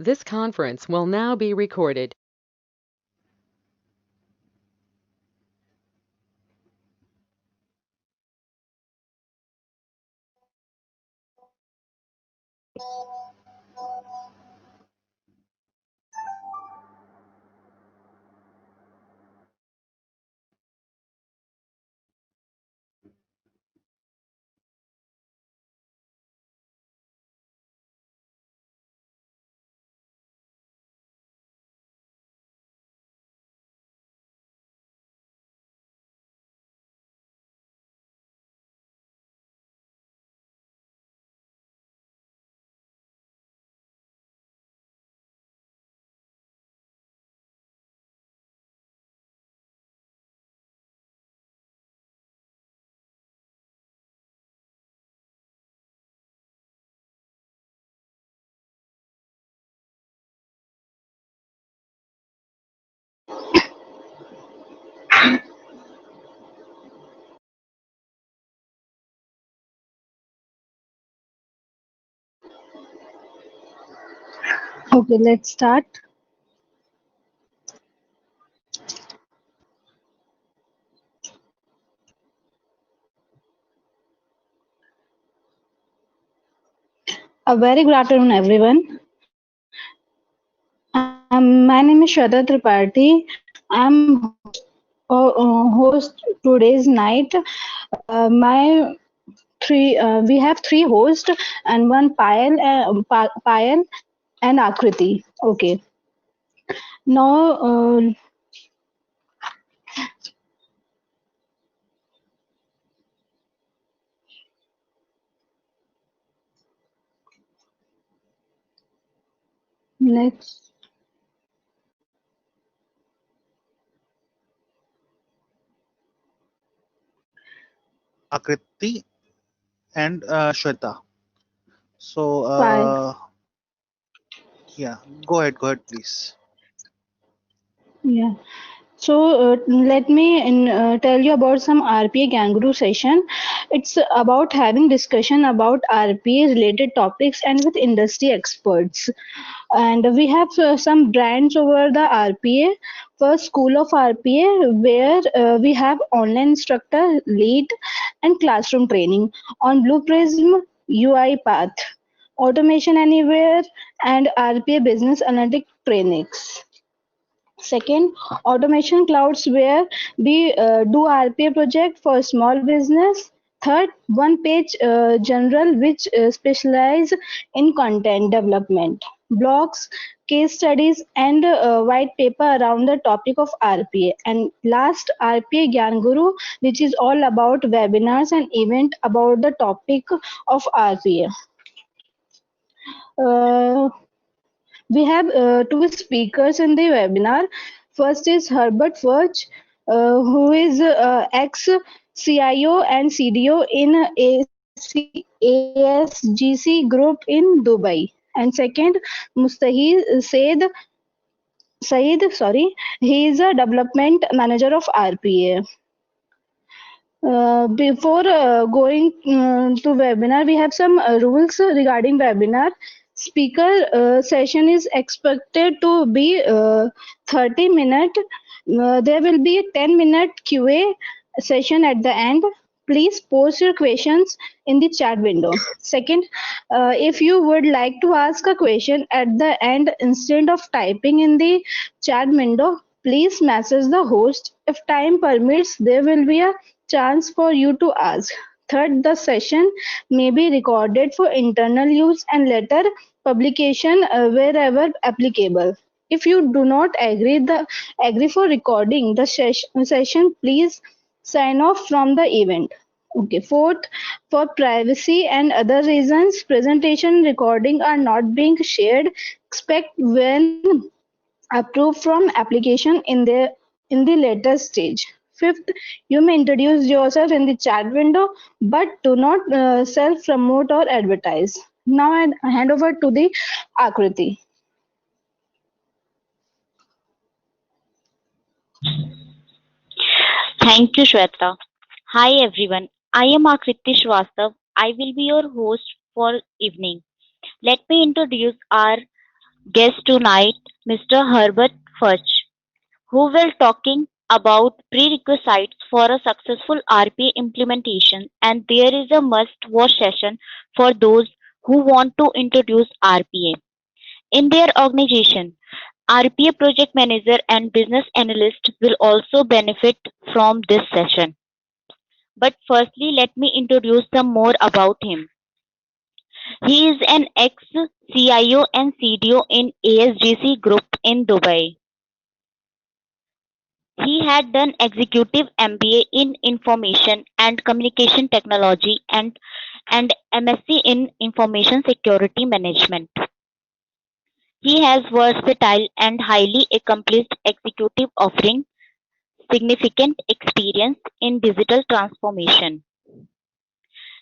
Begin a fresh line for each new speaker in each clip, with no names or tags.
This conference will now be recorded.
Okay, let's start. A very good afternoon, everyone. My name is Shraddha Tripathi. I'm host today's night. We have three hosts and one Payal and Akriti. Okay. Now, let's.
Akriti and Shweta. So,
Payal.
yeah, go ahead, please.
Yeah. So let me tell you about some RPA Ganguru session. It's about having discussion about RPA related topics and with industry experts. And we have some brands over the RPA. First, School of RPA, where we have online instructor, lead, and classroom training on Blue Prism UI path, Automation Anywhere, and RPA Business Analytic trainings. Second, automation clouds where we do RPA project for small business. Third, one page general which specialize in content development, blogs, case studies, and white paper around the topic of RPA. And last, RPA Gyan Guru, which is all about webinars and event about the topic of RPA. Uh, we have two speakers in the webinar. First is Herbert Fuchs, who is ex-CIO and CDO in ASGC Group in Dubai. And second, Mustahil Said, he is a development manager of RPA. Before going to webinar, we have some rules regarding webinar. Speaker session is expected to be 30 minutes. There will be a 10-minute QA session at the end. Please post your questions in the chat window. Second, if you would like to ask a question at the end instead of typing in the chat window, please message the host. If time permits, there will be a chance for you to ask. Third, the session may be recorded for internal use and later publication wherever applicable. If you do not agree for recording the session, please sign off from the event. Okay. Fourth, for privacy and other reasons, presentation recording are not being shared except when approved from application in the later stage. Fifth, you may introduce yourself in the chat window, but do not self promote or advertise. Now I hand over to the Akriti.
Thank you, Shweta. Hi, everyone. I am Akriti Srivastav. I will be your host for evening. Let me introduce our guest tonight, Mr. Herbert Fuchs, who will talking about prerequisites for a successful RPA implementation, and there is a must-watch session for those who want to introduce RPA in their organization. RPA project manager and business analyst will also benefit from this session. But firstly, let me introduce some more about him. He is an ex-CIO and CDO in ASGC Group in Dubai. He had done executive MBA in information and communication technology and MSc in information security management. He has versatile and highly accomplished executive offering significant experience in digital transformation.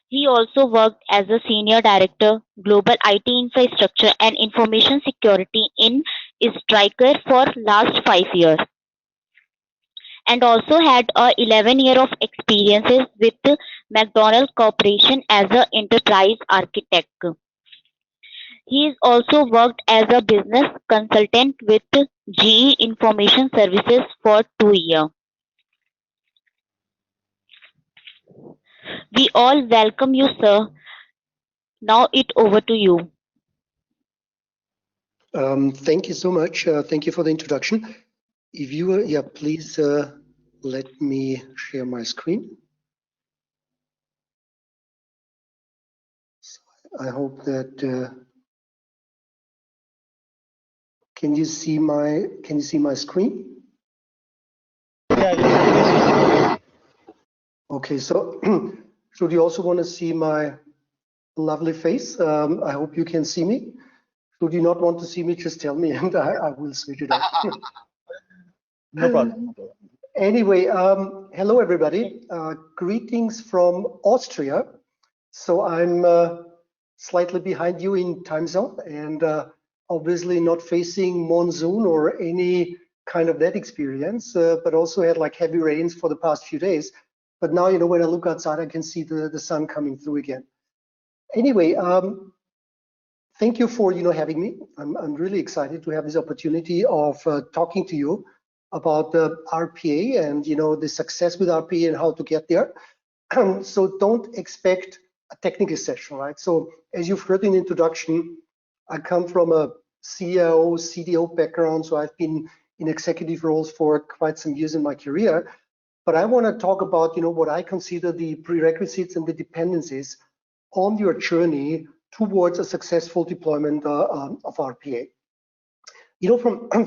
He also worked as a senior director, global IT infrastructure and information security in Stryker for last 5 years, and also had a 11 year of experiences with McDonald Corporation as an enterprise architect. He has also worked as a business consultant with GE Information Services for 2 years. We all welcome you, sir. Now it over to you.
Thank you so much. Thank you for the introduction. If you, please let me share my screen. I hope that can you see my screen?
Yeah.
Okay, so should you also want to see my lovely face? I hope you can see me. Should you not want to see me, just tell me and I will switch it off.
No problem.
Anyway, hello everybody. Greetings from Austria. So I'm slightly behind you in time zone and obviously not facing monsoon or any kind of that experience, but also had like heavy rains for the past few days. But now, when I look outside, I can see the sun coming through again. Anyway, thank you for having me. I'm really excited to have this opportunity of talking to you about the RPA and the success with RPA and how to get there. So don't expect a technical session, right? So as you've heard in the introduction, I come from a CEO, CDO background, so I've been in executive roles for quite some years in my career. But I want to talk about what I consider the prerequisites and the dependencies on your journey towards a successful deployment of RPA.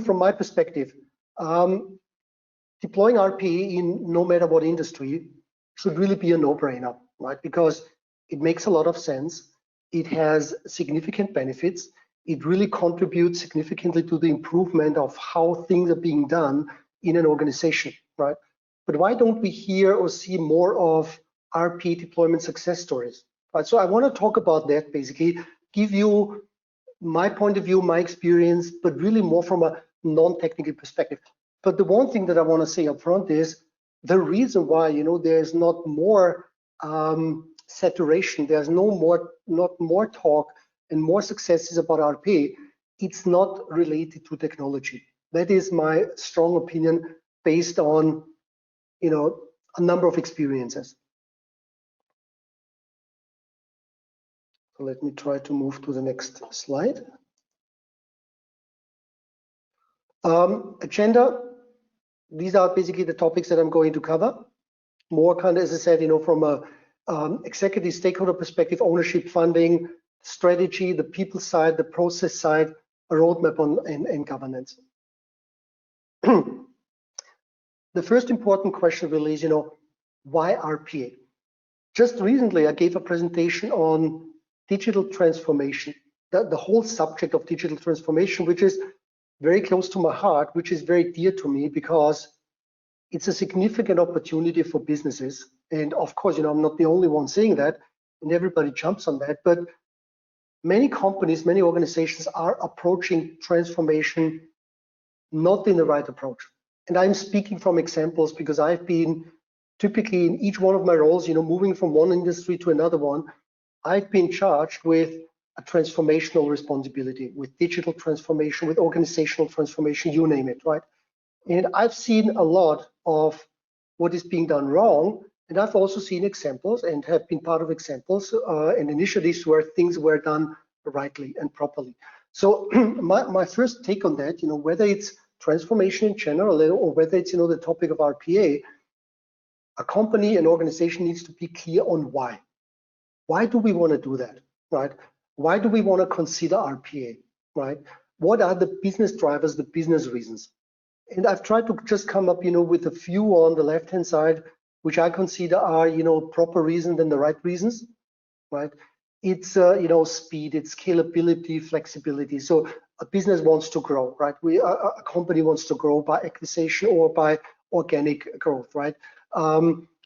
From my perspective, deploying RPA in no matter what industry should really be a no-brainer, right? Because it makes a lot of sense. It has significant benefits. It really contributes significantly to the improvement of how things are being done in an organization, right? But why don't we hear or see more of RPA deployment success stories? Right, so I want to talk about that, basically, give you my point of view, my experience, but really more from a non-technical perspective. But the one thing that I want to say up front is the reason why there's not more saturation, there's not more talk and more successes about RPA. It's not related to technology. That is my strong opinion based on a number of experiences. So let me try to move to the next slide. Agenda. These are basically the topics that I'm going to cover. More kind of, as I said, from a executive stakeholder perspective, ownership, funding, strategy, the people side, the process side, a roadmap and governance. The first important question really is, why RPA? Just recently, I gave a presentation on digital transformation, the whole subject of digital transformation, which is very close to my heart, which is very dear to me because it's a significant opportunity for businesses. And of course, I'm not the only one saying that, and everybody jumps on that, but many companies, many organizations are approaching transformation not in the right approach. And I'm speaking from examples because I've been typically in each one of my roles, moving from one industry to another one, I've been charged with a transformational responsibility with digital transformation, with organizational transformation, you name it, right? And I've seen a lot of what is being done wrong, and I've also seen examples and have been part of examples and initiatives where things were done rightly and properly. So my first take on that, whether it's transformation in general or whether it's, the topic of RPA, a company, an organization needs to be clear on why. Why do we want to do that, right? Why do we want to consider RPA, right? What are the business drivers, the business reasons? And I've tried to just come up, with a few on the left-hand side, which I consider are, proper reasons and the right reasons, right? It's, speed, it's scalability, flexibility. So a business wants to grow, right? A company wants to grow by acquisition or by organic growth, right?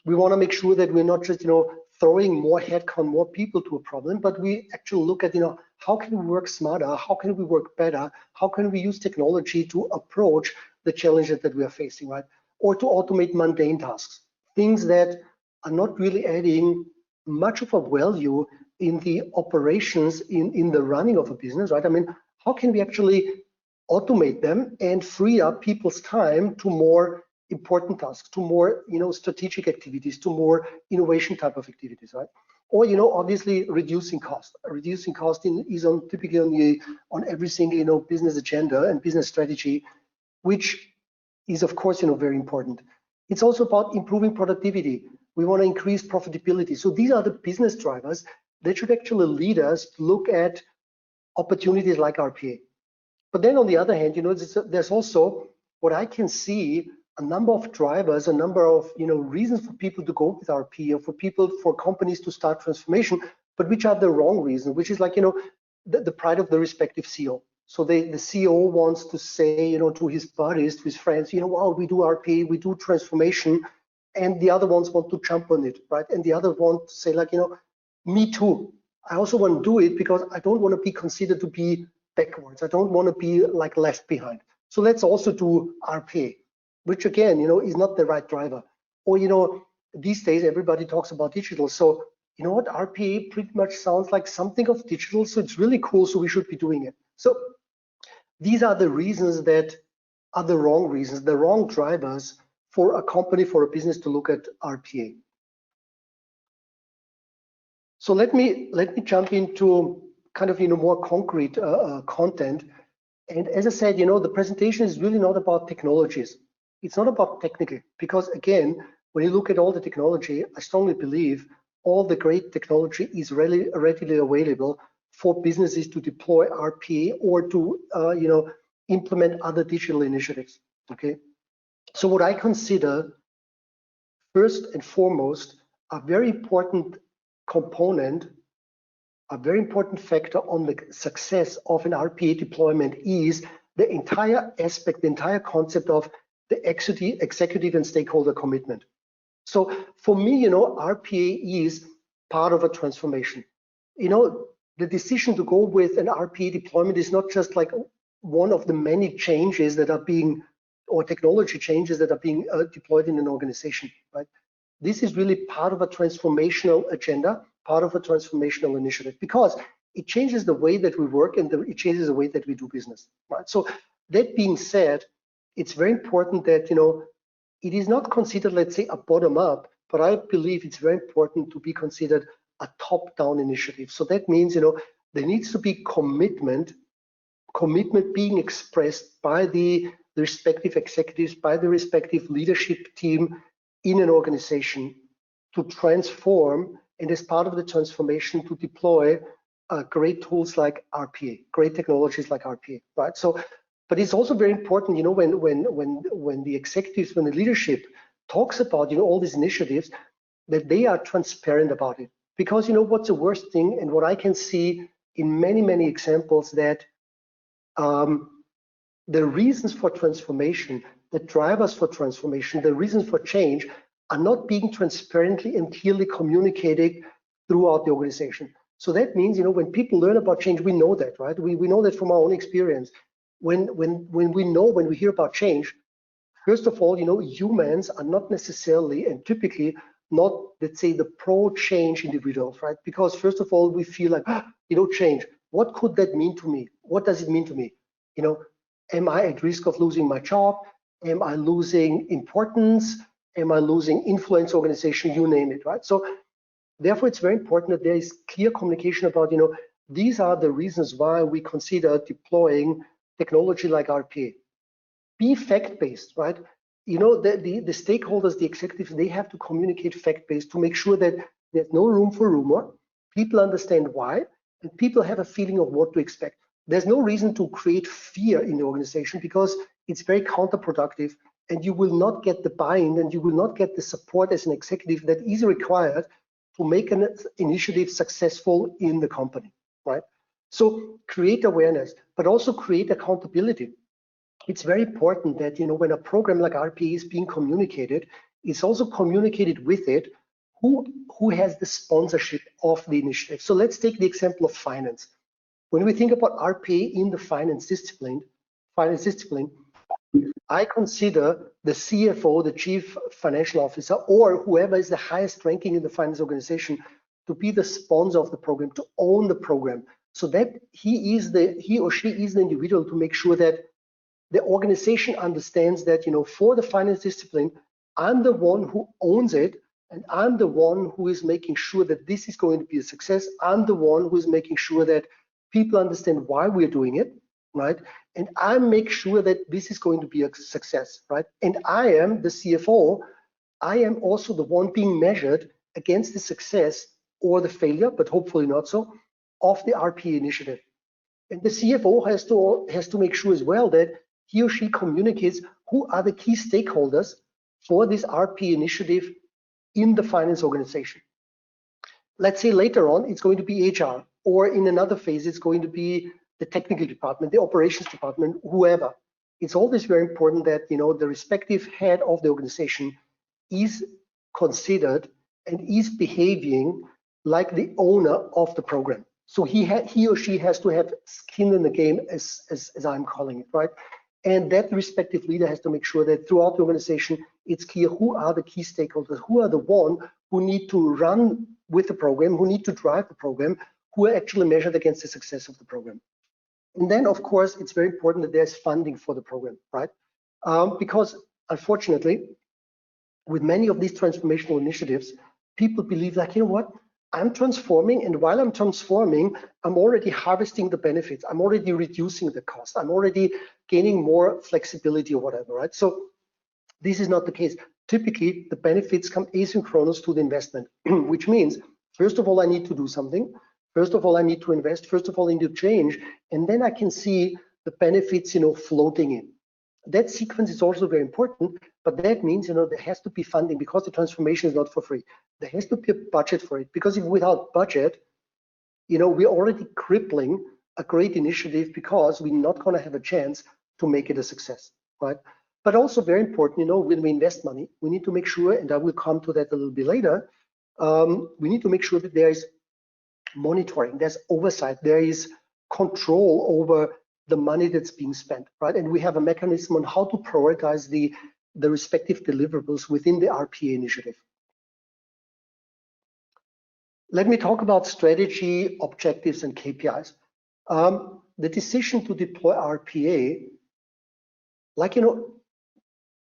We want to make sure that we're not just, throwing more headcount, more people to a problem, but we actually look at, how can we work smarter? How can we work better? How can we use technology to approach the challenges that we are facing, right? Or to automate mundane tasks, things that are not really adding much of a value in the operations, in the running of a business, right? I mean, how can we actually automate them and free up people's time to more important tasks, to more, strategic activities, to more innovation type of activities, right? Or, obviously reducing cost. Reducing cost is typically on every single, business agenda and business strategy, which is of course, very important. It's also about improving productivity. We want to increase profitability. So these are the business drivers that should actually lead us to look at opportunities like RPA. But then on the other hand, there's also what I can see, a number of drivers, a number of reasons for people to go with RPA, or for companies to start transformation, but which are the wrong reason, which is like the pride of the respective CEO. So the CEO wants to say to his buddies, to his friends, wow, we do RPA, we do transformation, and the other ones want to jump on it, right? And the other want to say like me too. I also want to do it because I don't want to be considered to be backwards. I don't want to be like left behind. So let's also do RPA, which again, is not the right driver. Or, these days everybody talks about digital. So, what, RPA pretty much sounds like something of digital. So it's really cool. So we should be doing it. So these are the reasons that are the wrong reasons, the wrong drivers for a company, for a business to look at RPA. So let me jump into kind of more concrete content. And as I said, the presentation is really not about technologies. It's not about technical, because again, when you look at all the technology, I strongly believe all the great technology is readily available for businesses to deploy RPA or to implement other digital initiatives. Okay, so what I consider first and foremost a very important component, a very important factor on the success of an RPA deployment is the entire aspect, the entire concept of the executive and stakeholder commitment. So for me, RPA is part of a transformation. The decision to go with an RPA deployment is not just like one of the many changes that are being, or technology changes that are being deployed in an organization, right? This is really part of a transformational agenda, part of a transformational initiative, because it changes the way that we work and it changes the way that we do business, right? So that being said, it's very important that, it is not considered, let's say, a bottom-up, but I believe it's very important to be considered a top-down initiative. So that means, there needs to be commitment being expressed by the respective executives, by the respective leadership team in an organization to transform, and as part of the transformation to deploy great tools like RPA, great technologies like RPA, right? So, but it's also very important, when the executives, when the leadership talks about, all these initiatives, that they are transparent about it. Because, what's the worst thing, and what I can see in many, many examples, that the reasons for transformation, the drivers for transformation, the reasons for change are not being transparently and clearly communicated throughout the organization. So that means, when people learn about change, we know that, right? We know that from our own experience. When we hear about change, first of all, humans are not necessarily and typically not, let's say, the pro-change individuals, right? Because first of all, we feel like, change. what could that mean to me? What does it mean to me? You know, am I at risk of losing my job? Am I losing importance? Am I losing influence, organization, you name it, right? So therefore, it's very important that there is clear communication about, you know, these are the reasons why we consider deploying technology like RPA. Be fact-based, right? You know, the stakeholders, the executives, they have to communicate fact-based to make sure that there's no room for rumor. People understand why, and people have a feeling of what to expect. There's no reason to create fear in the organization because it's very counterproductive, and you will not get the buy-in and you will not get the support as an executive that is required to make an initiative successful in the company, right? So create awareness, but also create accountability. It's very important that, you know, when a program like RPA is being communicated, it's also communicated with it who has the sponsorship of the initiative. So let's take the example of finance. When we think about RPA in the finance discipline, I consider the CFO, the chief financial officer, or whoever is the highest ranking in the finance organization to be the sponsor of the program, to own the program, so that he or she is the individual to make sure that the organization understands that, you know, for the finance discipline, I'm the one who owns it, and I'm the one who is making sure that this is going to be a success. I'm the one who is making sure that people understand why we're doing it, right? And I make sure that this is going to be a success, right? And I am the CFO. I am also the one being measured against the success or the failure, but hopefully not so, of the RPA initiative. And the CFO has to make sure as well that he or she communicates who are the key stakeholders for this RPA initiative in the finance organization. Let's say later on, it's going to be HR, or in another phase, it's going to be the technical department, the operations department, whoever. It's always very important that, you know, the respective head of the organization is considered and is behaving like the owner of the program. So he or she has to have skin in the game, as I'm calling it, right? And that respective leader has to make sure that throughout the organization, it's clear who are the key stakeholders, who are the one who need to run with the program, who need to drive the program, who are actually measured against the success of the program. And then, of course, it's very important that there's funding for the program, right? Because unfortunately, with many of these transformational initiatives, people believe like, you know what, I'm transforming, and while I'm transforming, I'm already harvesting the benefits. I'm already reducing the cost. I'm already gaining more flexibility or whatever, right? So this is not the case. Typically, the benefits come asynchronous to the investment, which means, first of all, I need to do something. First of all, I need to invest. First of all, I need to change, and then I can see the benefits, you know, floating in. That sequence is also very important, but that means, you know, there has to be funding because the transformation is not for free. There has to be a budget for it, because if without budget, you know, we're already crippling a great initiative because we're not going to have a chance to make it a success, right? But also very important, you know, when we invest money, we need to make sure, and I will come to that a little bit later, we need to make sure that there is monitoring, there's oversight, there is control over the money that's being spent, right? And we have a mechanism on how to prioritize the respective deliverables within the RPA initiative. Let me talk about strategy, objectives, and KPIs. The decision to deploy RPA, like, you know,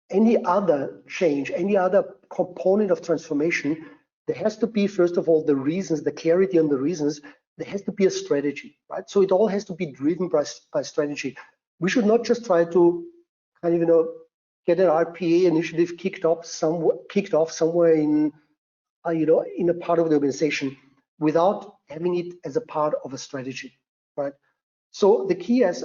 any other change, any other component of transformation, there has to be, first of all, the reasons, the clarity on the reasons. There has to be a strategy, right? So it all has to be driven by strategy. We should not just try to kind of, you know, get an RPA initiative kicked off somewhere in, you know, in a part of the organization without having it as a part of a strategy, right? So the key is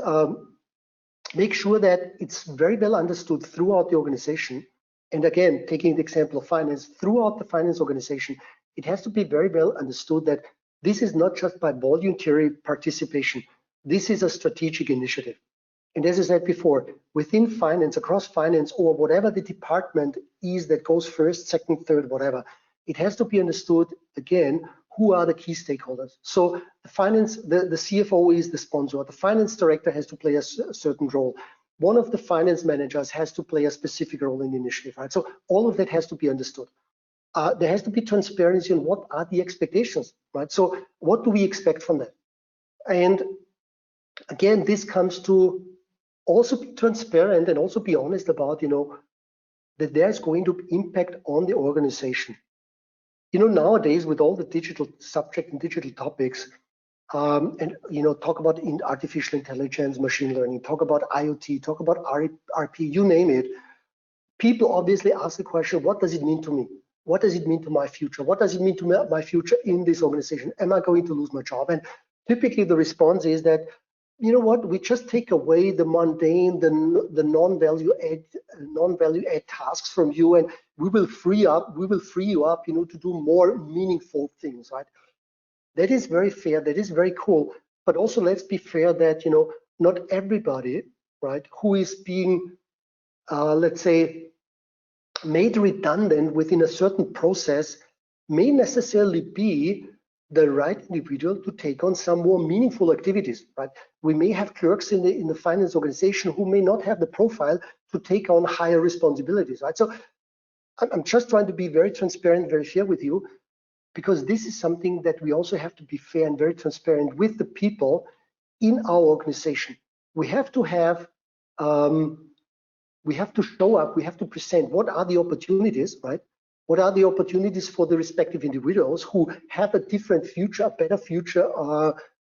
make sure that it's very well understood throughout the organization. And again, taking the example of finance, throughout the finance organization, it has to be very well understood that this is not just by voluntary participation. This is a strategic initiative. And as I said before, within finance, across finance, or whatever the department is that goes first, second, third, whatever, it has to be understood, again, who are the key stakeholders. So the finance, the CFO is the sponsor. The finance director has to play a certain role. One of the finance managers has to play a specific role in the initiative, right? So all of that has to be understood. There has to be transparency on what are the expectations, right? So what do we expect from that? And again, this comes to also be transparent and also be honest about, that there's going to be impact on the organization. Nowadays with all the digital subject and digital topics, and talk about artificial intelligence, machine learning, talk about IoT, talk about RP, you name it. People obviously ask the question, what does it mean to me? What does it mean to my future? What does it mean to my future in this organization? Am I going to lose my job? And typically the response is that, you know what, we just take away the mundane, the non-value add tasks from you, and we will free you up, to do more meaningful things, right? That is very fair, that is very cool. But also let's be fair that, not everybody, right, who is being, let's say, made redundant within a certain process may necessarily be the right individual to take on some more meaningful activities, right? We may have clerks in the finance organization who may not have the profile to take on higher responsibilities, right? So I'm just trying to be very transparent, very fair with you, because this is something that we also have to be fair and very transparent with the people in our organization. We have to have, we have to show up, we have to present what are the opportunities, right? What are the opportunities for the respective individuals who have a different future, a better future,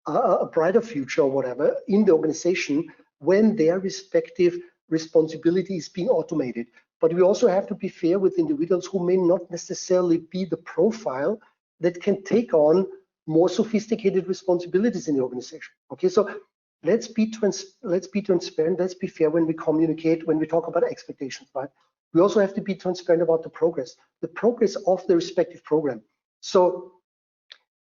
a brighter future or whatever in the organization when their respective responsibility is being automated. But we also have to be fair with individuals who may not necessarily be the profile that can take on more sophisticated responsibilities in the organization. Okay, so let's be transparent, let's be fair when we communicate, when we talk about expectations, right? We also have to be transparent about the progress of the respective program. So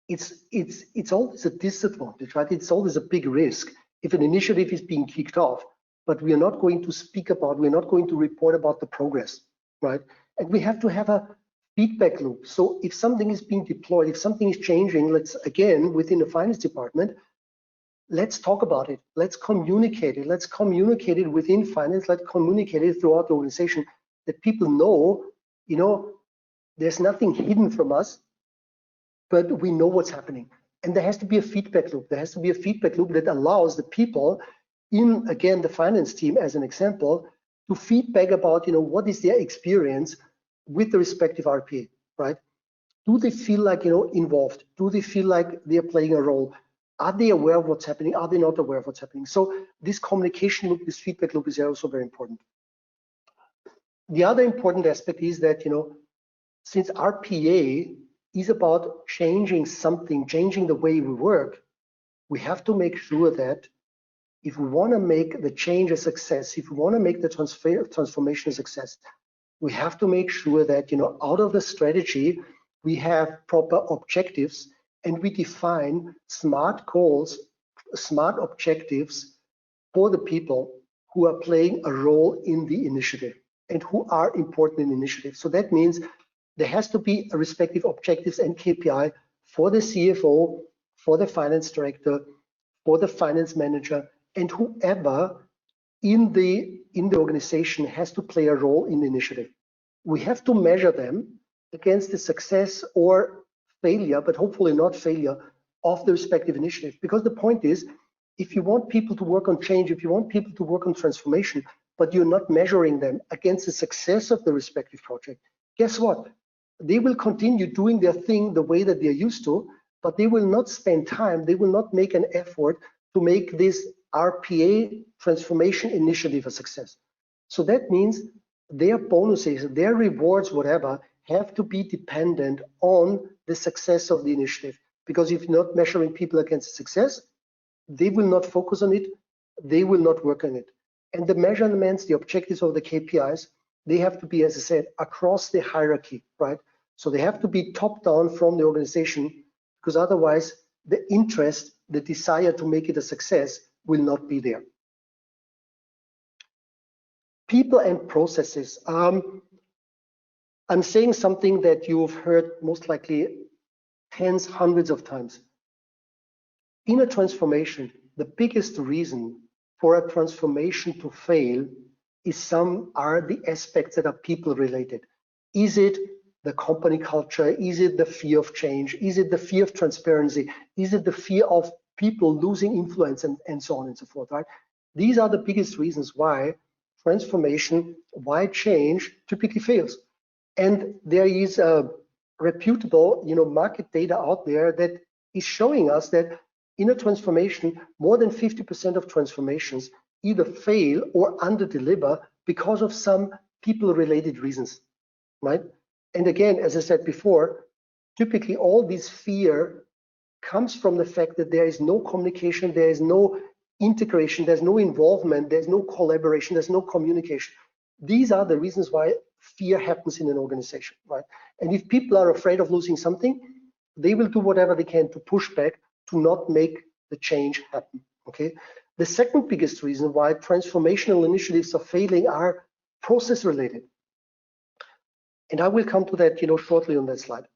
it's always a disadvantage, right? It's always a big risk if an initiative is being kicked off, but we are not going to speak about, we're not going to report about the progress, right? And we have to have a feedback loop. So if something is being deployed, if something is changing, let's again, within the finance department, let's talk about it. Let's communicate it. Let's communicate it within finance. Let's communicate it throughout the organization, that people know, there's nothing hidden from us, but we know what's happening. And there has to be a feedback loop. There has to be a feedback loop that allows the people in, again, the finance team, as an example, to feedback about, what is their experience with the respective RPA, right? Do they feel like, involved? Do they feel like they're playing a role? Are they aware of what's happening? Are they not aware of what's happening? So this communication loop, this feedback loop is also very important. The other important aspect is that, since RPA is about changing something, changing the way we work, we have to make sure that if we want to make the change a success, if we want to make the transformation a success, we have to make sure that, out of the strategy, we have proper objectives and we define smart goals, smart objectives for the people who are playing a role in the initiative and who are important in the initiative. So that means there has to be a respective objectives and KPI for the CFO, for the finance director, for the finance manager, and whoever in the organization has to play a role in the initiative. We have to measure them against the success or failure, but hopefully not failure, of the respective initiative. Because the point is, if you want people to work on change, if you want people to work on transformation, but you're not measuring them against the success of the respective project, guess what? They will continue doing their thing the way that they're used to, but they will not spend time, they will not make an effort to make this RPA transformation initiative a success. So that means their bonuses, their rewards, whatever, have to be dependent on the success of the initiative. Because if you're not measuring people against success, they will not focus on it, they will not work on it. And the measurements, the objectives of the KPIs, they have to be, as I said, across the hierarchy, right? So they have to be top down from the organization, because otherwise the interest, the desire to make it a success will not be there. People and processes. I'm saying something that you've heard most likely tens, hundreds of times. In a transformation, the biggest reason for a transformation to fail are the aspects that are people related. Is it the company culture? Is it the fear of change? Is it the fear of transparency? Is it the fear of people losing influence, and so on and so forth, right? These are the biggest reasons why transformation, why change typically fails. And there is a reputable, market data out there that is showing us that in a transformation, more than 50% of transformations either fail or underdeliver because of some people-related reasons, right? And again, as I said before, typically all this fear comes from the fact that there is no communication, there is no integration, there's no involvement, there's no collaboration, there's no communication. These are the reasons why fear happens in an organization, right? And if people are afraid of losing something, they will do whatever they can to push back to not make the change happen, okay? The second biggest reason why transformational initiatives are failing are process related. And I will come to that, shortly on that slide.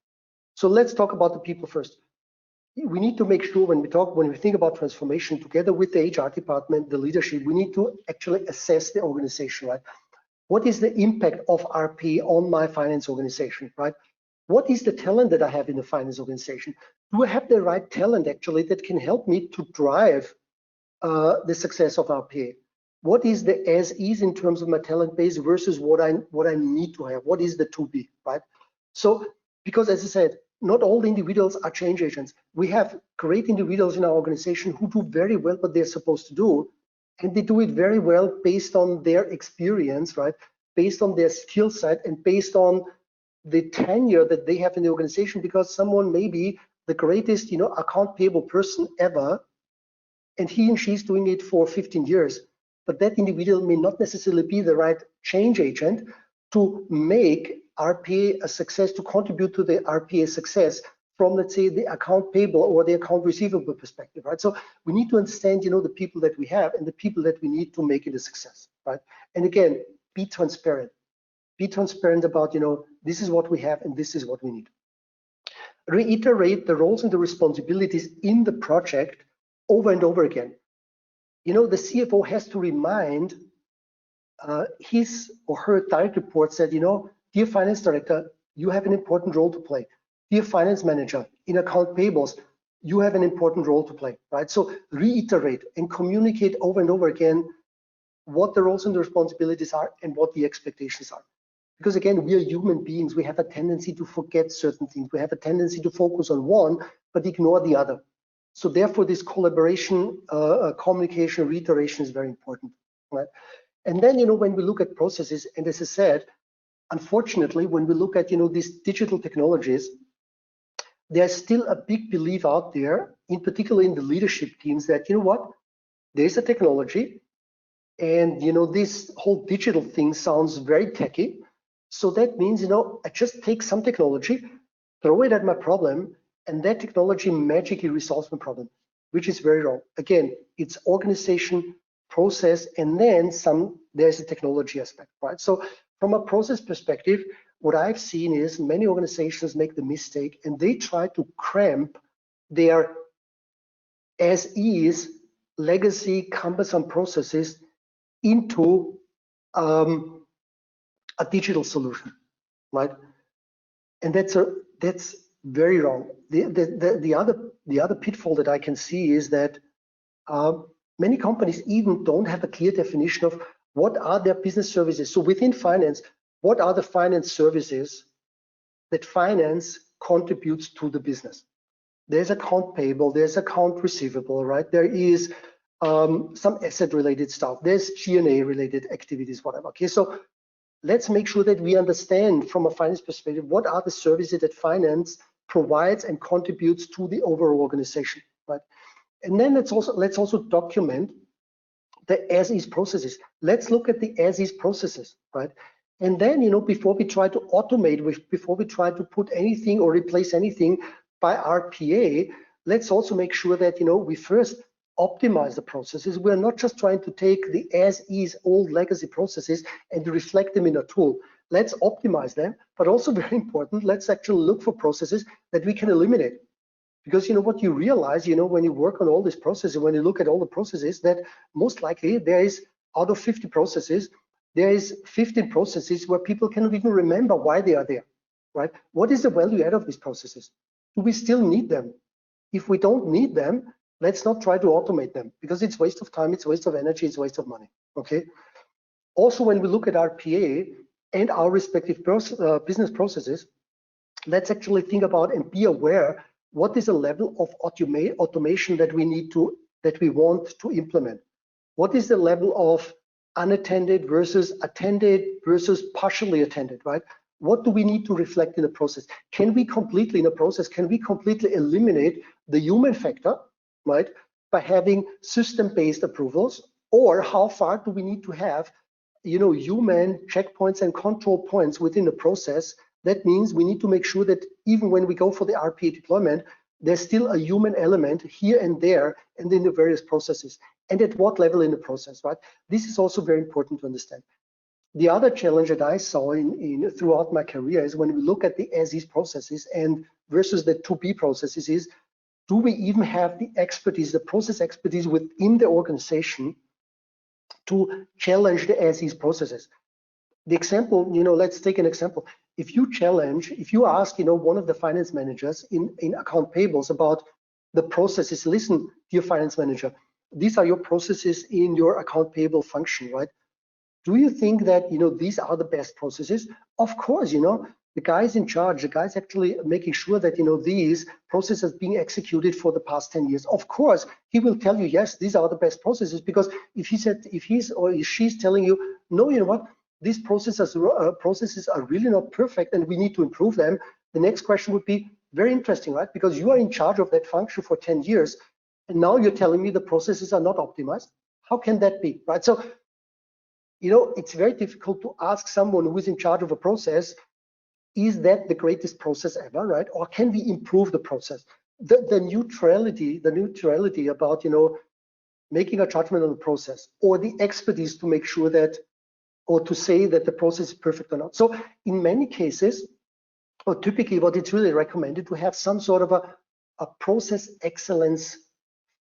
So let's talk about the people first. We need to make sure when we think about transformation together with the HR department, the leadership, we need to actually assess the organization, right? What is the impact of RPA on my finance organization, right? What is the talent that I have in the finance organization? Do I have the right talent actually that can help me to drive the success of RPA? What is the as is in terms of my talent base versus what I need to have? What is the to be, right? So, because as I said, not all individuals are change agents. We have great individuals in our organization who do very well what they're supposed to do, and they do it very well based on their experience, right? Based on their skill set and based on the tenure that they have in the organization, because someone may be the greatest, account payable person ever, and he and she's doing it for 15 years. But that individual may not necessarily be the right change agent to make RPA a success, to contribute to the RPA success from, let's say, the account payable or the account receivable perspective, right? So we need to understand, the people that we have and the people that we need to make it a success, right? And again, be transparent. Be transparent about, this is what we have and this is what we need. Reiterate the roles and the responsibilities in the project over and over again. The CFO has to remind his or her direct reports that, dear finance director, you have an important role to play. Dear finance manager, in account payables, you have an important role to play, right? So reiterate and communicate over and over again what the roles and the responsibilities are and what the expectations are. Because again, we are human beings. We have a tendency to forget certain things. We have a tendency to focus on one, but ignore the other. So therefore, this collaboration, communication, reiteration is very important, right? And then, when we look at processes, and as I said, unfortunately, when we look at, these digital technologies, there's still a big belief out there, in particular in the leadership teams, that, there's a technology, and, this whole digital thing sounds very techy. So that means, I just take some technology, throw it at my problem, and that technology magically resolves my problem, which is very wrong. Again, it's organization, process, and then there's a technology aspect, right? So from a process perspective, what I've seen is many organizations make the mistake and they try to cramp their as-is legacy cumbersome processes into a digital solution, right? And that's very wrong. The other pitfall that I can see is that many companies even don't have a clear definition of what are their business services. So within finance, what are the finance services that finance contributes to the business? There's account payable, there's account receivable, right? There is some asset related stuff. There's G&A related activities, whatever. Okay, so let's make sure that we understand from a finance perspective, what are the services that finance provides and contributes to the overall organization, right? And then let's also document the as-is processes. Let's look at the as-is processes, right? And then, before we try to automate, before we try to put anything or replace anything by RPA, let's also make sure that, we first optimize the processes. We're not just trying to take the as-is old legacy processes and reflect them in a tool. Let's optimize them, but also very important, let's actually look for processes that we can eliminate. Because what you realize, when you work on all these processes, when you look at all the processes, that most likely there is, out of 50 processes, there is 15 processes where people cannot even remember why they are there, right? What is the value add of these processes? Do we still need them? If we don't need them, let's not try to automate them, because it's waste of time, it's waste of energy, it's waste of money. Okay. Also, when we look at RPA and our respective business processes, let's actually think about and be aware what is the level of automation that we want to implement. What is the level of unattended versus attended versus partially attended, right? What do we need to reflect in the process? Can we completely, in a process, can we completely eliminate the human factor, right, by having system-based approvals? Or how far do we need to have, human checkpoints and control points within the process? That means we need to make sure that even when we go for the RPA deployment, there's still a human element here and there and in the various processes. And at what level in the process, right? This is also very important to understand. The other challenge that I saw throughout my career is when we look at the as-is processes and versus the to-be processes is, do we even have the expertise, the process expertise within the organization to challenge the as-is processes? The example, let's take an example. If you ask, one of the finance managers in account payables about the processes, listen, dear finance manager, these are your processes in your account payable function, right? Do you think that, these are the best processes? Of course, the guys in charge, the guys actually making sure that, these processes being executed for the past 10 years. Of course, he will tell you, yes, these are the best processes, because if he's or she's telling you, no, you know what, these processes are really not perfect and we need to improve them, the next question would be very interesting, right? Because you are in charge of that function for 10 years and now you're telling me the processes are not optimized. How can that be, right? So, it's very difficult to ask someone who is in charge of a process, is that the greatest process ever, right? Or can we improve the process? The neutrality about, making a judgment on the process, or the expertise to make sure that, or to say that the process is perfect or not. So in many cases, or typically what it's really recommended to have some sort of a process excellence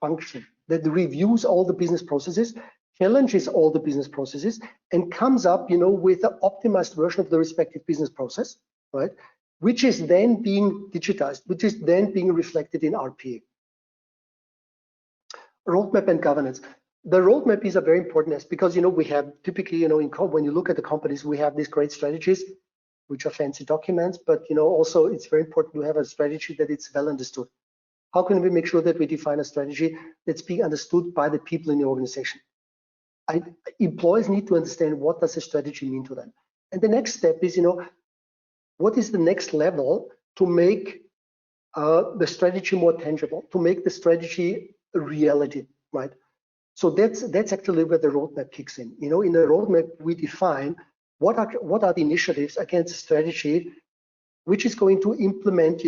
function that reviews all the business processes, challenges all the business processes, and comes up, with an optimized version of the respective business process, right? Which is then being digitized, which is then being reflected in RPA. Roadmap and governance. The roadmap is a very important aspect because, we have typically, when you look at the companies, we have these great strategies, which are fancy documents, but, also it's very important to have a strategy that it's well understood. How can we make sure that we define a strategy that's being understood by the people in the organization? Employees need to understand what does a strategy mean to them. And the next step is, what is the next level to make the strategy more tangible, to make the strategy a reality, right? So that's actually where the roadmap kicks in. In the roadmap, we define what are the initiatives against the strategy, which is going to implement,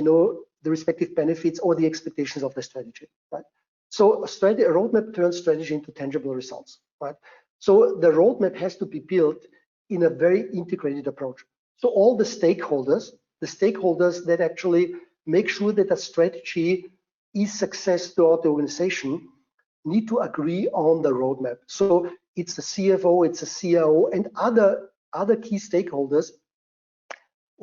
the respective benefits or the expectations of the strategy, right? So a roadmap turns strategy into tangible results, right? So the roadmap has to be built in a very integrated approach. So all the stakeholders that actually make sure that a strategy is success throughout the organization need to agree on the roadmap. So it's the CFO, it's the CIO, and other key stakeholders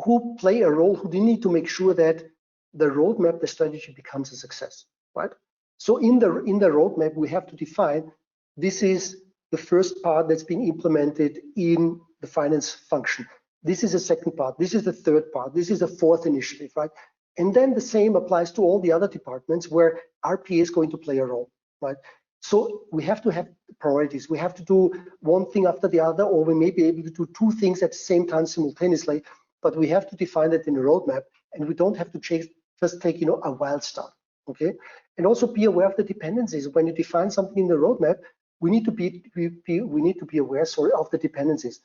who play a role, who need to make sure that the roadmap, the strategy becomes a success, right? So in the roadmap, we have to define, this is the first part that's being implemented in the finance function. This is the second part. This is the third part. This is the fourth initiative, right? And then the same applies to all the other departments where RPA is going to play a role, right? So we have to have priorities. We have to do one thing after the other, or we may be able to do two things at the same time simultaneously, but we have to define that in the roadmap, and we don't have to just take, a wild start, okay? And also be aware of the dependencies. When you define something in the roadmap, we need to be aware, of the dependencies.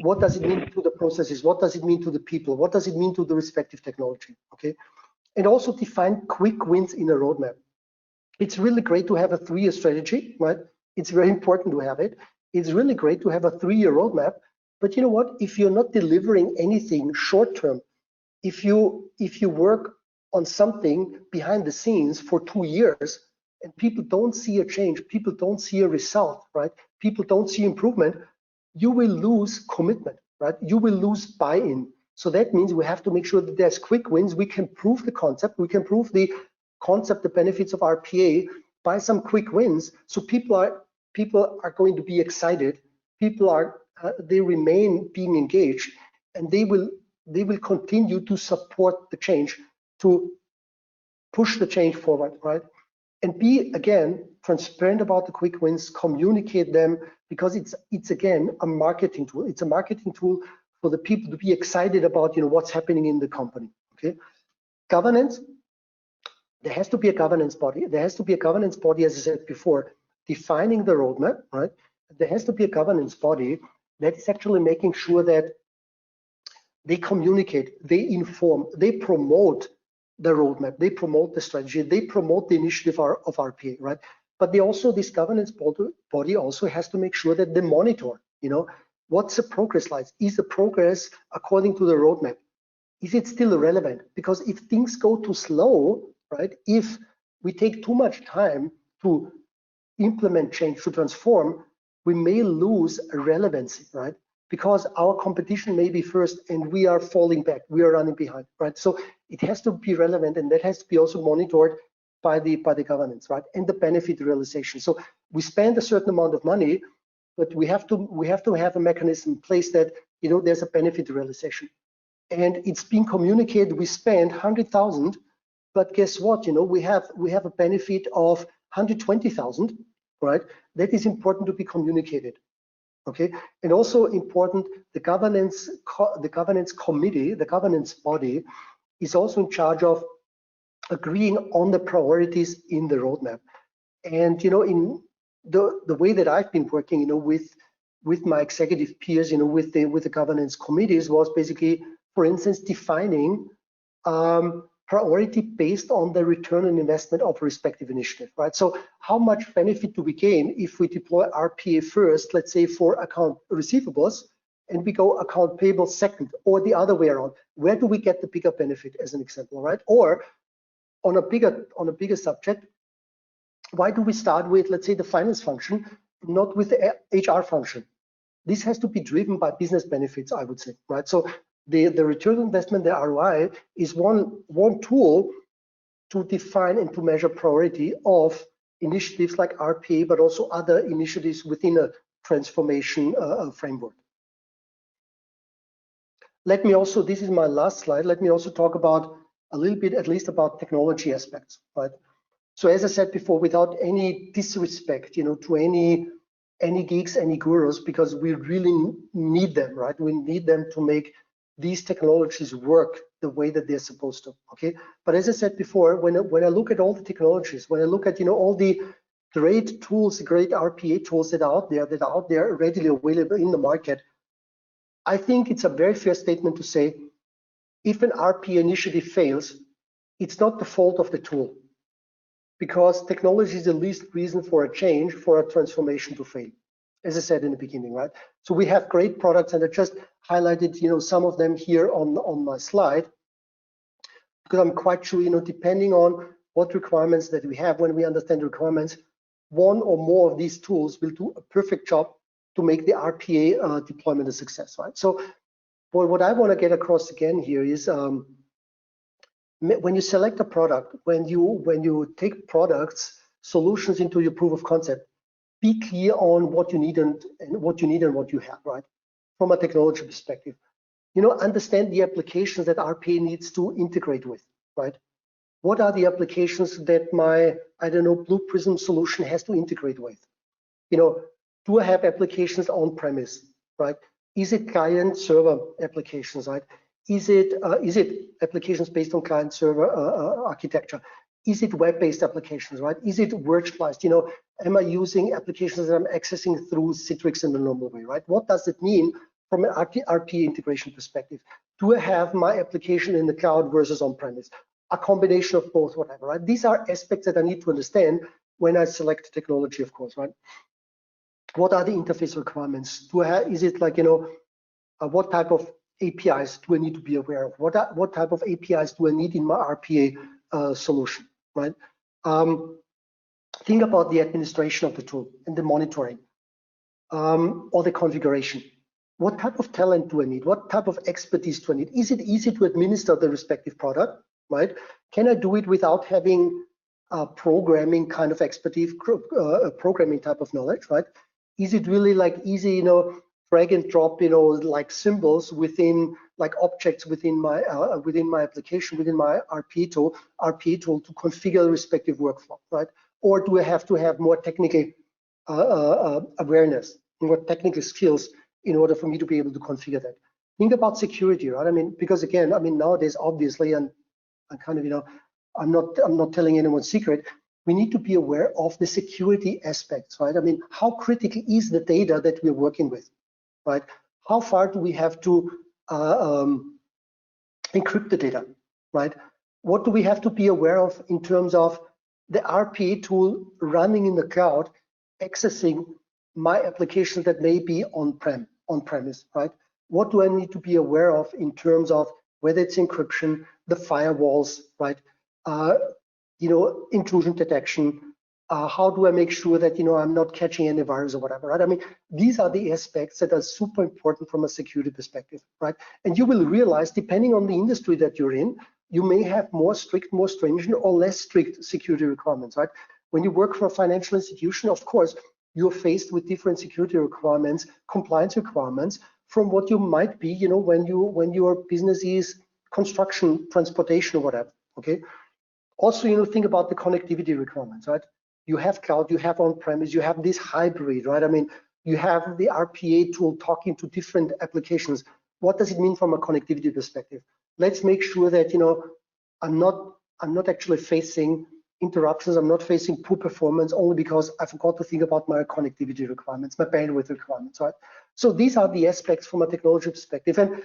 What does it mean to the processes? What does it mean to the people? What does it mean to the respective technology? Okay, and also define quick wins in a roadmap. It's really great to have a 3-year strategy, right? It's very important to have it. It's really great to have a 3-year roadmap, but you know what? If you're not delivering anything short term, if you work on something behind the scenes for 2 years and people don't see a change, people don't see a result, right? People don't see improvement, you will lose commitment, right? You will lose buy-in. So that means we have to make sure that there's quick wins. We can prove the concept, we can prove the concept, the benefits of RPA by some quick wins. So people are going to be excited. People are they remain being engaged, and they will continue to support the change, to push the change forward, right? And be, again, transparent about the quick wins, communicate them, because it's again a marketing tool. It's a marketing tool for the people to be excited about, what's happening in the company. Okay, governance. There has to be a governance body. There has to be a governance body, as I said before, defining the roadmap, right? There has to be a governance body that is actually making sure that they communicate, they inform, they promote the roadmap, they promote the strategy, they promote the initiative of RPA, right? But this governance body also has to make sure that they monitor, what's the progress like? Is the progress according to the roadmap? Is it still relevant? Because if things go too slow, right? If we take too much time to implement change, to transform, we may lose relevancy, right? Because our competition may be first and we are falling back, we are running behind, right? So it has to be relevant, and that has to be also monitored by the governance, right? And the benefit realization. So we spend a certain amount of money, but we have to have a mechanism in place that there's a benefit realization, and it's being communicated. We spend 100,000, but guess what? We have a benefit of 120,000, right? That is important to be communicated. Okay, and also important, the governance committee, the governance body, is also in charge of agreeing on the priorities in the roadmap. And in the way that I've been working, with my executive peers, with the governance committees, was basically, for instance, defining priority based on the return on investment of a respective initiative, right? So how much benefit do we gain if we deploy RPA first, let's say for account receivables, and we go account payable second, or the other way around? Where do we get the bigger benefit, as an example, right? Or on a bigger subject, why do we start with, let's say, the finance function, not with the HR function? This has to be driven by business benefits, I would say, right? So the return on investment, the ROI, is one tool to define and to measure priority of initiatives like RPA, but also other initiatives within a transformation framework. Let me also, this is my last slide, let me also talk about a little bit, at least, about technology aspects, right? So as I said before, without any disrespect, to any geeks, any gurus, because we really need them, right? We need them to make these technologies work the way that they're supposed to, okay? But as I said before, when I look at all the technologies, when I look at, all the great tools, great RPA tools that are out there readily available in the market, I think it's a very fair statement to say, if an RPA initiative fails, it's not the fault of the tool, because technology is the least reason for a change, for a transformation to fail, as I said in the beginning, right? So we have great products, and I just highlighted, some of them here on my slide, because I'm quite sure, depending on what requirements that we have, when we understand the requirements, one or more of these tools will do a perfect job to make the RPA deployment a success, right? So what I want to get across again here is, when you select a product, when you take products, solutions into your proof of concept, be clear on what you need and what you have, right? From a technology perspective, understand the applications that RPA needs to integrate with, right? What are the applications that my, Blue Prism solution has to integrate with? Do I have applications on premise, right? Is it client server applications, right? Is it applications based on client server architecture? Is it web-based applications, right? Is it virtualized? Am I using applications that I'm accessing through Citrix in the normal way, right? What does it mean from an RPA integration perspective? Do I have my application in the cloud versus on-premise? A combination of both, whatever, right? These are aspects that I need to understand when I select technology, of course, right? What are the interface requirements? Is it like, what type of APIs do I need to be aware of? What type of APIs do I need in my RPA solution, right? Think about the administration of the tool and the monitoring, or the configuration. What type of talent do I need? What type of expertise do I need? Is it easy to administer the respective product, right? Can I do it without having programming kind of expertise, programming type of knowledge, right? Is it really like easy, you know, drag and drop, you know, like symbols within, like objects within my application, within my RPA tool to configure the respective workflow, right? Or do I have to have more technical awareness, more technical skills in order for me to be able to configure that? Think about security, right? I mean, because again, I mean, nowadays, obviously, and I kind of, you know, I'm not telling anyone's secret. We need to be aware of the security aspects, right? I mean, how critical is the data that we're working with, right? How far do we have to encrypt the data, right? What do we have to be aware of in terms of the RPA tool running in the cloud, accessing my applications that may be on-premise, right? What do I need to be aware of in terms of whether it's encryption, the firewalls, right? You know, intrusion detection. How do I make sure that, you know, I'm not catching any virus or whatever, right? I mean, these are the aspects that are super important from a security perspective, right? And you will realize, depending on the industry that you're in, you may have more strict, more stringent, or less strict security requirements, right? When you work for a financial institution, of course, you're faced with different security requirements, compliance requirements from what you might be, you know, when your business is construction, transportation, or whatever, okay? Also, you know, think about the connectivity requirements, right? You have cloud, you have on-premise, you have this hybrid, right? I mean, you have the RPA tool talking to different applications. What does it mean from a connectivity perspective? Let's make sure that, you know, I'm not actually facing interruptions. I'm not facing poor performance only because I forgot to think about my connectivity requirements, my bandwidth requirements, right? So these are the aspects from a technology perspective. And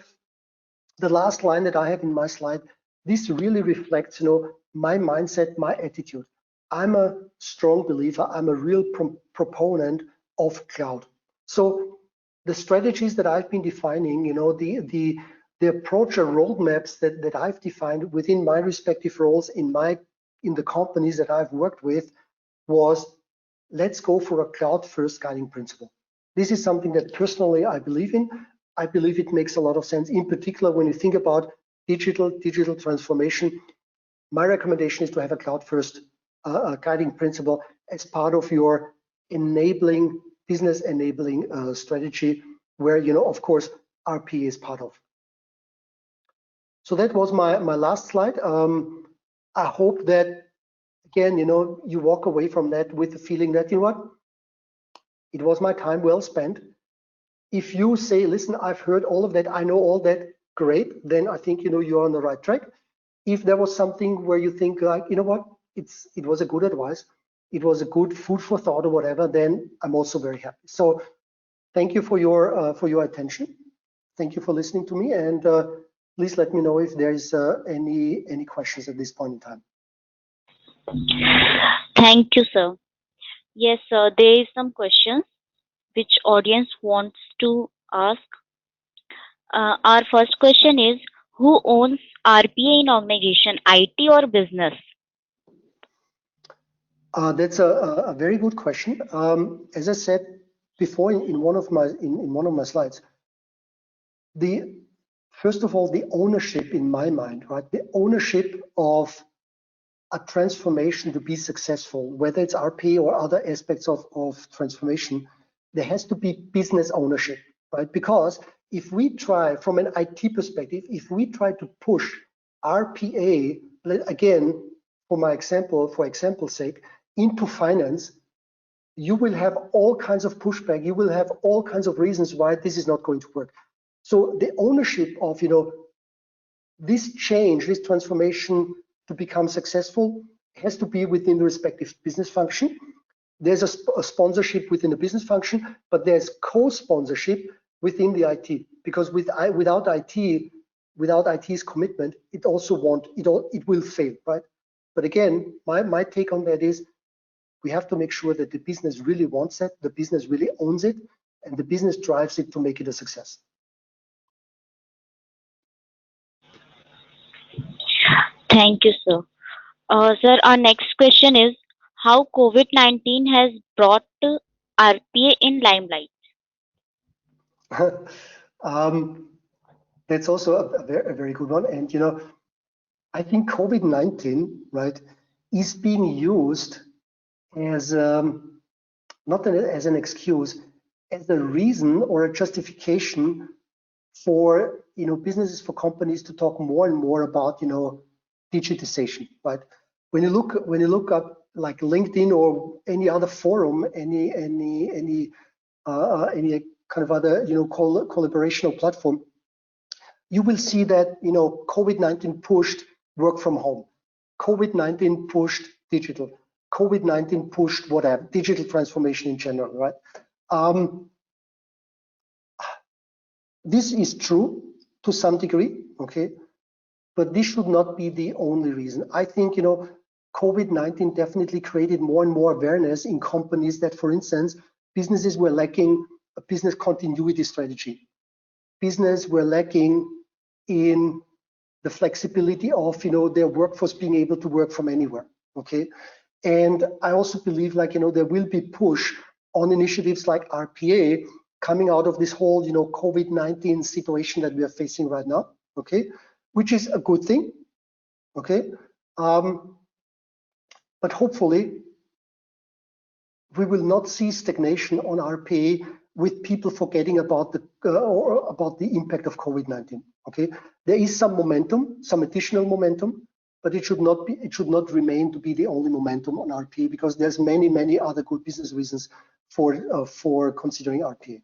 the last line that I have in my slide, this really reflects, you know, my mindset, my attitude. I'm a strong believer. I'm a real proponent of cloud. So the strategies that I've been defining, you know, the approach or roadmaps that I've defined within my respective roles in the companies that I've worked with was, let's go for a cloud first guiding principle. This is something that personally I believe in. I believe it makes a lot of sense, in particular when you think about digital transformation. My recommendation is to have a cloud first guiding principle as part of your business enabling strategy, where, you know, of course, RPA is part of. So that was my last slide. I hope that, again, you know, you walk away from that with the feeling that, you know what, it was my time well spent. If you say, listen, I've heard all of that, I know all that, great, then I think, you know, you're on the right track. If there was something where you think, like, you know what, it was a good advice, it was a good food for thought or whatever, then I'm also very happy. So thank you for your attention. Thank you for listening to me, and please let me know if there is any questions at this point in time.
Thank you, sir. Yes, sir, there is some questions which audience wants to ask. Our first question is, who owns RPA in organization, IT or business?
That's a very good question. As I said before in one of my slides, first of all, the ownership in my mind, right? The ownership of a transformation to be successful, whether it's RPA or other aspects of transformation, there has to be business ownership, right? Because if we try, from an IT perspective, if we try to push RPA, again, for example's sake, into finance, you will have all kinds of pushback. You will have all kinds of reasons why this is not going to work. So the ownership of, you know, this change, this transformation to become successful has to be within the respective business function. There's a sponsorship within the business function, but there's co-sponsorship within the IT, because without IT's commitment, it will fail, right? But again, my take on that is, we have to make sure that the business really wants it, the business really owns it, and the business drives it to make it a success.
Thank you, sir. Sir, our next question is, how COVID-19 has brought RPA in limelight?
That's also a very good one. And, you know, I think COVID-19, right, is being used as not as an excuse, as a reason or a justification for businesses, for companies to talk more and more about digitization, right? When you look up like LinkedIn or any other forum, any kind of other collaborational platform, you will see that COVID-19 pushed work from home, COVID-19 pushed digital, COVID-19 pushed whatever, digital transformation in general, right? This is true to some degree, okay, but this should not be the only reason. I think COVID-19 definitely created more and more awareness in companies that, for instance, businesses were lacking a business continuity strategy. Business were lacking in the flexibility of their workforce being able to work from anywhere, okay? And I also believe there will be push on initiatives like RPA coming out of this whole COVID-19 situation that we are facing right now, okay, which is a good thing, okay, but hopefully we will not see stagnation on RPA with people forgetting about the impact of COVID-19, okay. There is some momentum, some additional momentum, but it should not remain to be the only momentum on RPA, because there's many other good business reasons for considering RPA.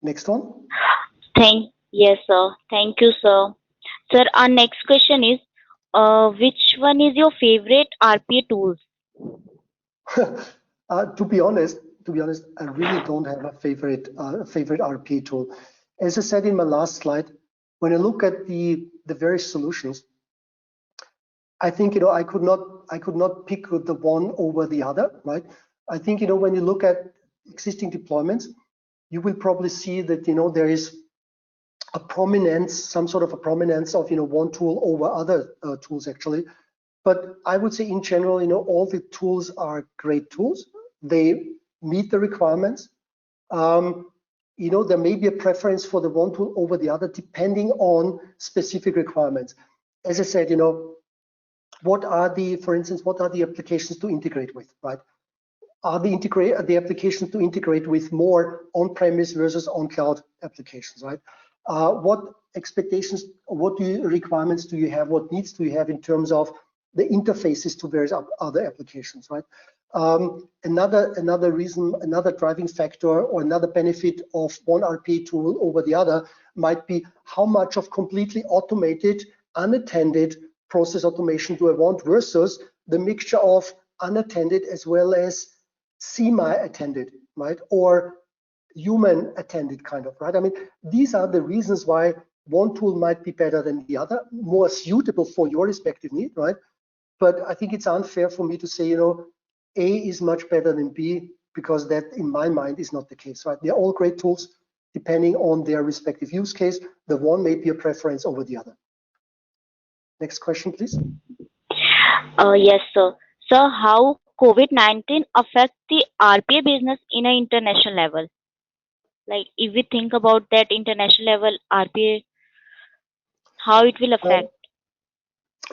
Next one.
Yes, sir. Thank you, sir. Sir, our next question is, which one is your favorite RPA tools?
To be honest, I really don't have a favorite RPA tool. As I said in my last slide, when I look at the various solutions, I think I could not pick the one over the other, right? I think when you look at existing deployments, you will probably see that there is a prominence, some sort of a prominence of one tool over other tools actually. But I would say in general, all the tools are great tools. They meet the requirements. There may be a preference for the one tool over the other depending on specific requirements. As I said, for instance, what are the applications to integrate with, right? Are the applications to integrate with more on-premise versus on-cloud applications, right? What expectations, what requirements do you have? What needs do you have in terms of the interfaces to various other applications, right? Another reason, another driving factor, or another benefit of one RPA tool over the other might be how much of completely automated, unattended process automation do I want versus the mixture of unattended as well as semi-attended, right? Or human attended kind of, right? I mean, these are the reasons why one tool might be better than the other, more suitable for your respective need, right? But I think it's unfair for me to say, A is much better than B, because that in my mind is not the case, right? They're all great tools depending on their respective use case. The one may be a preference over the other. Next question, please.
Yes, sir. Sir, how COVID-19 affects the RPA business in an international level? Like if we think about that international level RPA, how it will affect?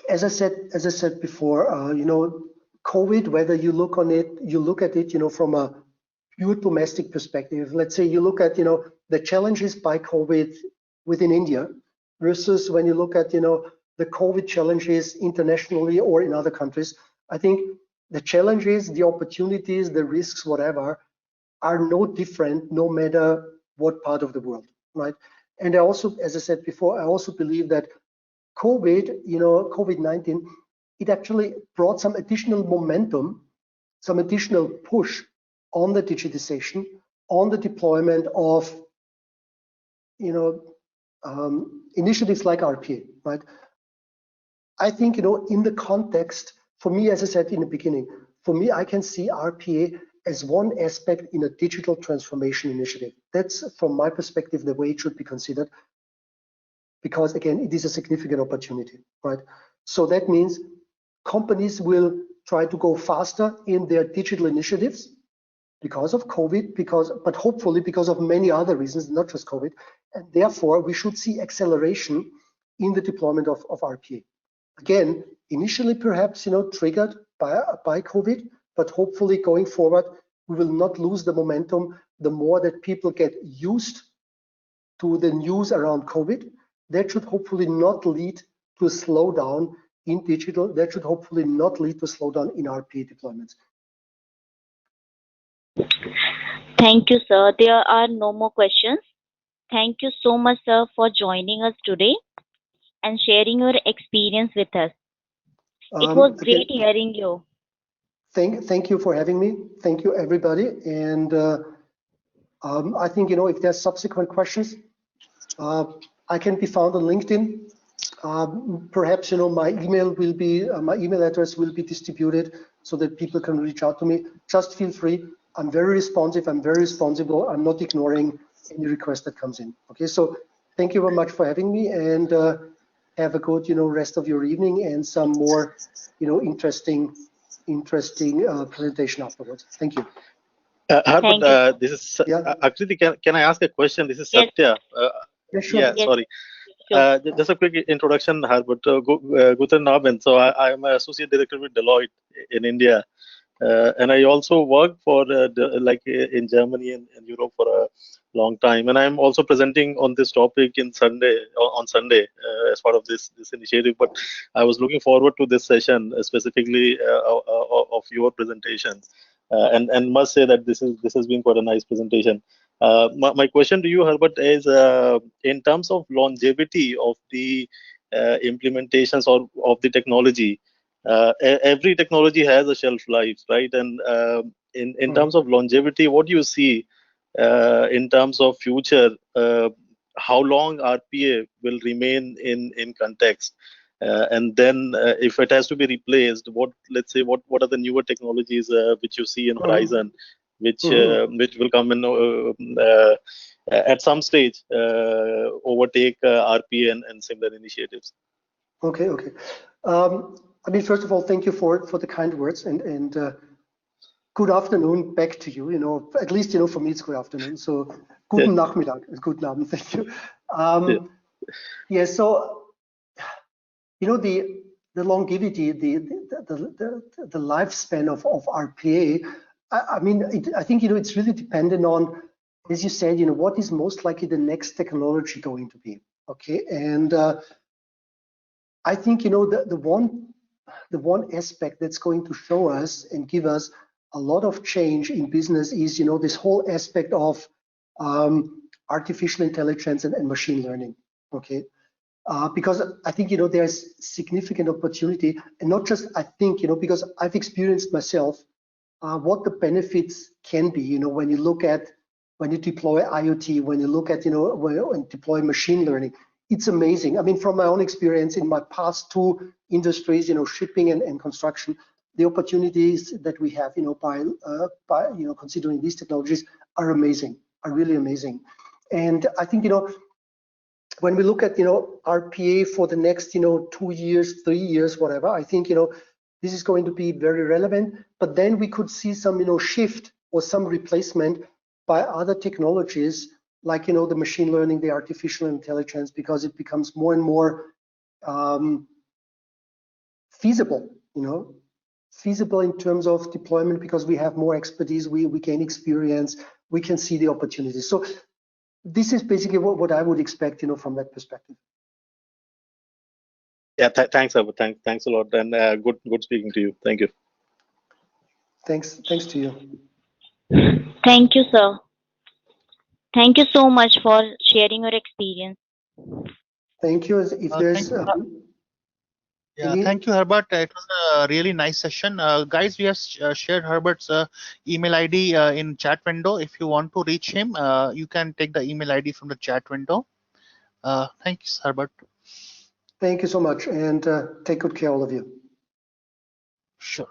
As I said before, COVID, whether you look at it, from a pure domestic perspective. Let's say you look at, the challenges by COVID within India versus when you look at, the COVID challenges internationally or in other countries. I think the challenges, the opportunities, the risks, whatever, are no different no matter what part of the world, right? And I also, as I said before, I also believe that COVID-19, it actually brought some additional momentum, some additional push on the digitization, on the deployment of, initiatives like RPA, right? I think, in the context, for me, as I said in the beginning, for me, I can see RPA as one aspect in a digital transformation initiative. That's, from my perspective, the way it should be considered, because again, it is a significant opportunity, right? So that means companies will try to go faster in their digital initiatives because of COVID, but hopefully because of many other reasons, not just COVID. And therefore, we should see acceleration in the deployment of RPA. Again, initially perhaps triggered by COVID, but hopefully going forward, we will not lose the momentum the more that people get used to the news around COVID. That should hopefully not lead to a slowdown in digital. That should hopefully not lead to a slowdown in RPA deployments.
Thank you, sir. There are no more questions. Thank you so much, sir, for joining us today and sharing your experience with us. It was great hearing you.
Thank you for having me. Thank you, everybody. And I think, if there's subsequent questions, I can be found on LinkedIn. Perhaps, my email address will be distributed so that people can reach out to me. Just feel free. I'm very responsive. I'm very responsible. I'm not ignoring any request that comes in. Okay, so thank you very much for having me, and have a good, rest of your evening and some more, interesting presentation afterwards. Thank you.
Herbert, this is
Yeah.
actually, can I ask a question? This is
Yes.
Satya.
Yeah, sure.
Yeah,
Yes.
sorry.
Sure.
Just a quick introduction, Herbert. Guten Abend. So I am an associate director with Deloitte in India, and I also work for in Germany and Europe for a long time. And I'm also presenting on this topic on Sunday as part of this initiative. But I was looking forward to this session specifically of your presentation, and must say that this has been quite a nice presentation. My question to you, Herbert, is in terms of longevity of the implementations or of the technology. Every technology has a shelf life, right? And in terms of longevity, what do you see in terms of future? How long RPA will remain in context? And then if it has to be replaced, what are the newer technologies which you see in horizon, which will come in at some stage overtake RPA and similar initiatives?
Okay. First of all, thank you for the kind words, and good afternoon back to you. At least for me it's good afternoon. So guten Nachmittag, guten Abend. Thank you. Yeah. So the longevity, the lifespan of RPA. I think it's really dependent on, as you said, what is most likely the next technology going to be. Okay, and I think the one aspect that's going to show us and give us a lot of change in business is this whole aspect of artificial intelligence and machine learning. Okay, because I think there's significant opportunity, and not just I think because I've experienced myself what the benefits can be. When you deploy IoT, when you look at when deploy machine learning. It's amazing. From my own experience in my past two industries, shipping and construction, the opportunities that we have, by considering these technologies are amazing, are really amazing. And I think, when we look at, RPA for the next, 2 years, 3 years, whatever, I think, this is going to be very relevant. But then we could see some, shift or some replacement by other technologies, like the machine learning, the artificial intelligence, because it becomes more and more feasible, feasible in terms of deployment, because we have more expertise, we gain experience, we can see the opportunities. So this is basically what I would expect, from that perspective.
Yeah, thanks, Albert. Thanks a lot, and good speaking to you. Thank you.
Thanks to you.
Thank you, sir. Thank you so much for sharing your experience.
Thank you. If there's
thank you, Herbert. It was a really nice session. Guys, we have shared Herbert's email ID in chat window. If you want to reach him, you can take the email ID from the chat window. Thanks, Herbert.
Thank you so much, and take good care, all of you.
Sure.